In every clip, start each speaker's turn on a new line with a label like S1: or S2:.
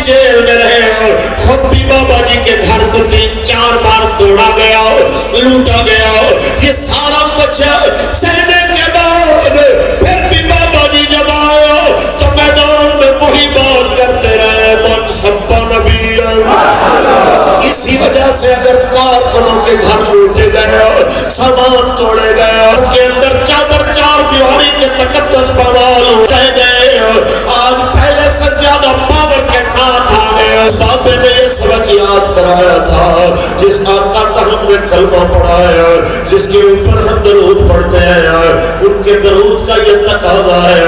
S1: Jail میں رہے، خود بھی بابا جی کے گھر کو 3-4 بار توڑا گیا، لوٹا گیا، یہ سارا کچھ سہنے کے بعد پھر بھی بابا جی جب آئے تو میدان میں وہی بات کرتے رہے، من سبا نبی۔ اسی وجہ سے اگر کارکنوں کے گھر لوٹے گئے، سامان توڑے گئے، ان کے اندر چادر 4 دیواری کے تقدس پامال ہو گئے، آج پہلے سے زیادہ پاور کے ساتھ آ گئے۔ بابے نے یہ سبق یاد کرایا تھا، جس آقا کا ہم نے کلمہ پڑھا ہے، جس کے اوپر ہم درود پڑھتے ہیں، ان کے درود کا یہ تقاضا ہے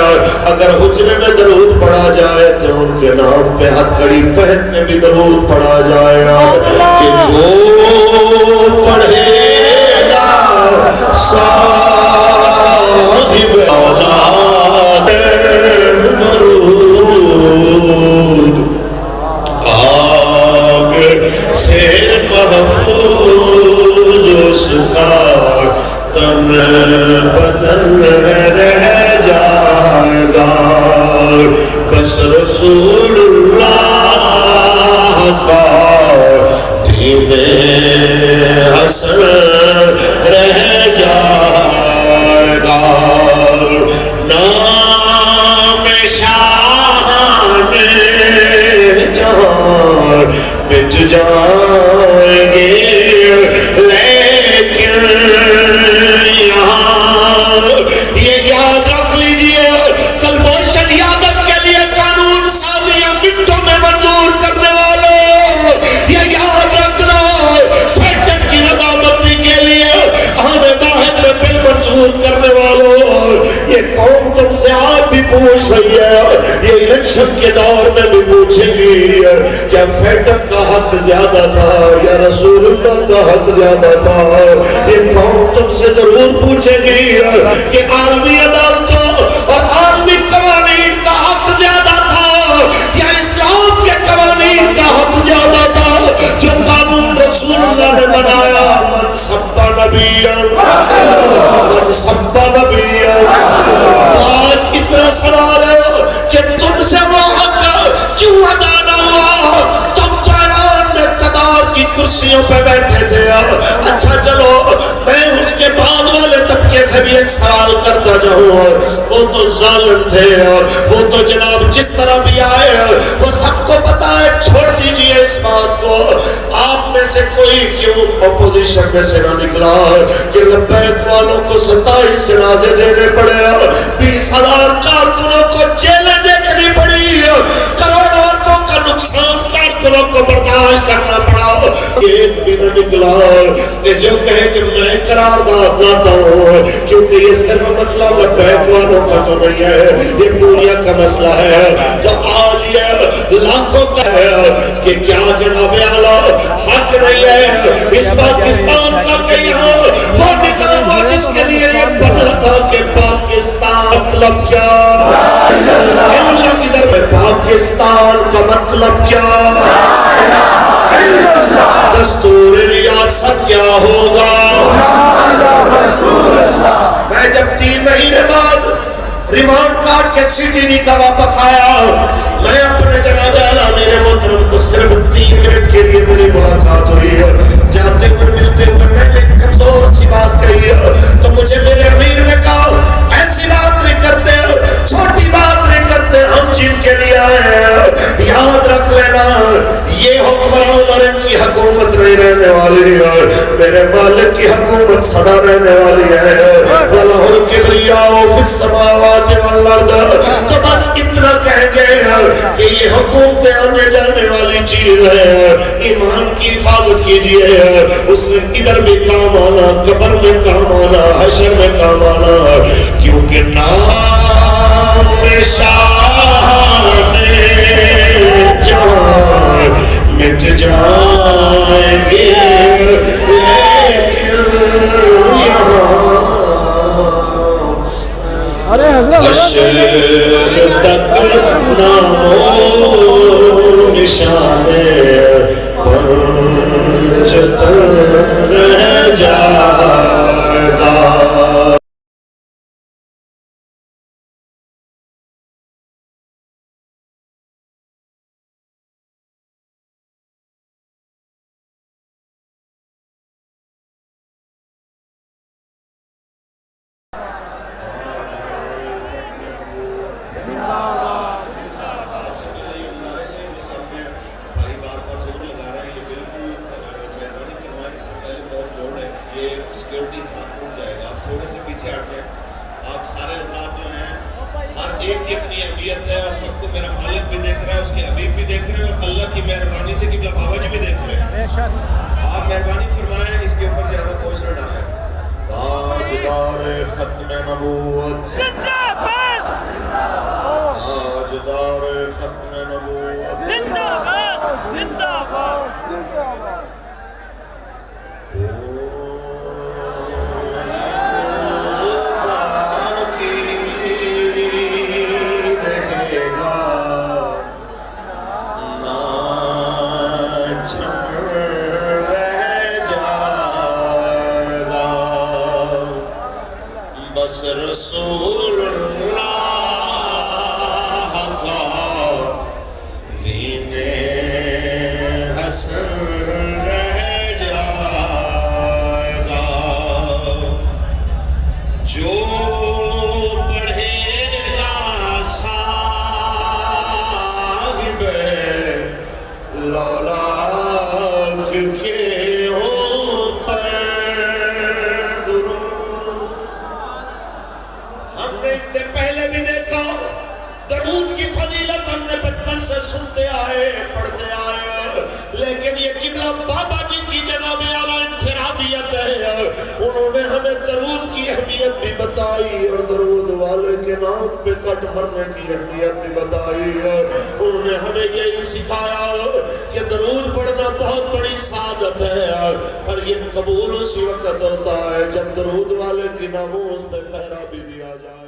S1: اگر حجرے میں درود پڑھا جائے تو ان کے نام پہ ہتھ کڑی پہن میں بھی درود پڑھا جائے کہ جو پڑھے گا صاحب اولاد درود آگ سے محفوظ اس کا تن بدن رہ جائے گا، بس رسول اللہ کا دین حسن رہ جائے گا، نام شاہان جہاں مٹ جائیں گے، لیکن یہاں یہ یاد رکھ لیجئے، کلبھوشن یادو کے لیے قانون سازیاں منٹوں میں منظور کرنے والوں، یہ یاد رکھنا فیٹم کی رضامندی کے لیے آنے واحد میں بل منظور کرنے والوں، یہ قوم تم سے آج بھی پوچھ رہی ہے، یہ الیکشن کے دور میں بھی پوچھے گی، کیا فیٹم کا حق زیادہ تھا یا رسول اللہ کا حق زیادہ تھا؟ یہ قوم تم سے ضرور پوچھے گی کہ عالمی عدالتوں اور عالمی قوانین کا حق زیادہ تھا یا اسلام کے قوانین کا حق زیادہ تھا جو قانون رسول اللہ نے بنایا؟ من سبا نبی، من سبا نبی۔ تو آج اتنا سوال ہے کہ تم سے وہ حق کیوں ادا نہ ہوا؟ تم تو ایوان میں اقتدار کی کرسیوں پہ بیٹھے تھے۔ اچھا چلو میں اس کے بعد والے طبقے سے بھی ایک سوال کرتا جاؤں، وہ تو ظالم تھے، وہ تو جناب جس طرح بھی آئے وہ سب کو پتا ہے، چھوڑ دیجئے اس بات کو، آپ میں سے کوئی کیوں اپوزیشن میں سے نہ نکلا کہ لبیک والوں کو 27 جنازے دینے پڑے، 20,000 کارکنوں کو جیلیں دیکھنی پڑی، کروڑوں اربوں کا نقصان کارکنوں کو برداشت کرنا پڑا، ایک بھی نہ نکلا کہ جو کہے کہ میں قرارداد لاتا ہوں، کیونکہ یہ صرف مسئلہ لبیک والوں کا تو نہیں ہے، یہ پوریا کا مسئلہ ہے۔ تو آج یہ لاکھوں کا ہے کہ کیا جناب اعلیٰ حق نہیں ہے اس پاکستان کا کہ یہاں وہ نظام ہوا جس کے لیے یہ بنا تھا کہ پاکستان مطلب کیا؟ اللہ کی ضرورت، پاکستان کا مطلب کیا؟ دستور ریاست کیا ہوگا؟ میں جب 3 مہینے بعد ریمانڈ کارڈ کے CTD کا واپس آیا، میں اپنے جناب اعلیٰ میرے محترم کو صرف 3 منٹ کے لیے میری ملاقات ہوئی ہے، جاتے ہوئے ملتے ہوئے میں نے کمزور سی بات کہی ہے تو مجھے میرے امیر نے کہا ایسی بات نہیں کرتے، چھوٹی بات نہیں کرتے، ہم جن کے لیے آئے ہیں یاد رکھ لینا یہ حکمران اور ان کی حکومت نہیں رہنے والی ہے، میرے مالک کی حکومت سدا رہنے والی ہے، وَلَهُ الْكِبْرِيَاءُ فِي السَّمَاوَاتِ وَالْأَرْضِ۔ تو بس اتنا کہیں گے کہ یہ حکومتیں آنے جانے والی چیز ہے، ایمان کی حفاظت کیجئے، اس میں ادھر بھی کام آنا، قبر میں کام آنا، حشر میں کام آنا، کیونکہ نام شاہ میں جان مٹ جائیں گے، لیکن یہاں حشر تک نام و نشان پنجتن رہ جائے گا۔ دیکھ رہے ہیں اور اللہ کی مہربانی سے قبلہ بابا جی بھی دیکھ رہے ہیں. آپ مہربانی فرمائیں اس کے اوپر زیادہ بوجھ نہ ڈالیں. تاجدار ختم نبوت زندہ باد، تاجدار ختم نبوت زندہ باد، زندہ باد، زندہ باد. بس رسول اللہ کا دین حسن رہ جائے گا. جو پڑھے گا صاحب لولاک کے اوپر درود. ہم نے اس سے پہلے بھی دیکھا درود کی فضیلت ہم نے بچپن سے سنتے آئے پڑھتے آئے، لیکن یہ قبلہ بابا جی کی جناب اعلیٰ انفرادیت ہے. انہوں نے ہمیں درود کی اہمیت بھی بتائی اور درود والے کے نام پہ کٹ مرنے کی اہمیت بھی بتائی. انہوں نے ہمیں یہی سکھایا کہ درود پڑھنا بہت بڑی سعادت ہے اور یہ قبول اسی وقت ہوتا ہے جب درود والے کی ناموز پہ پہرا بھی دیا جائے.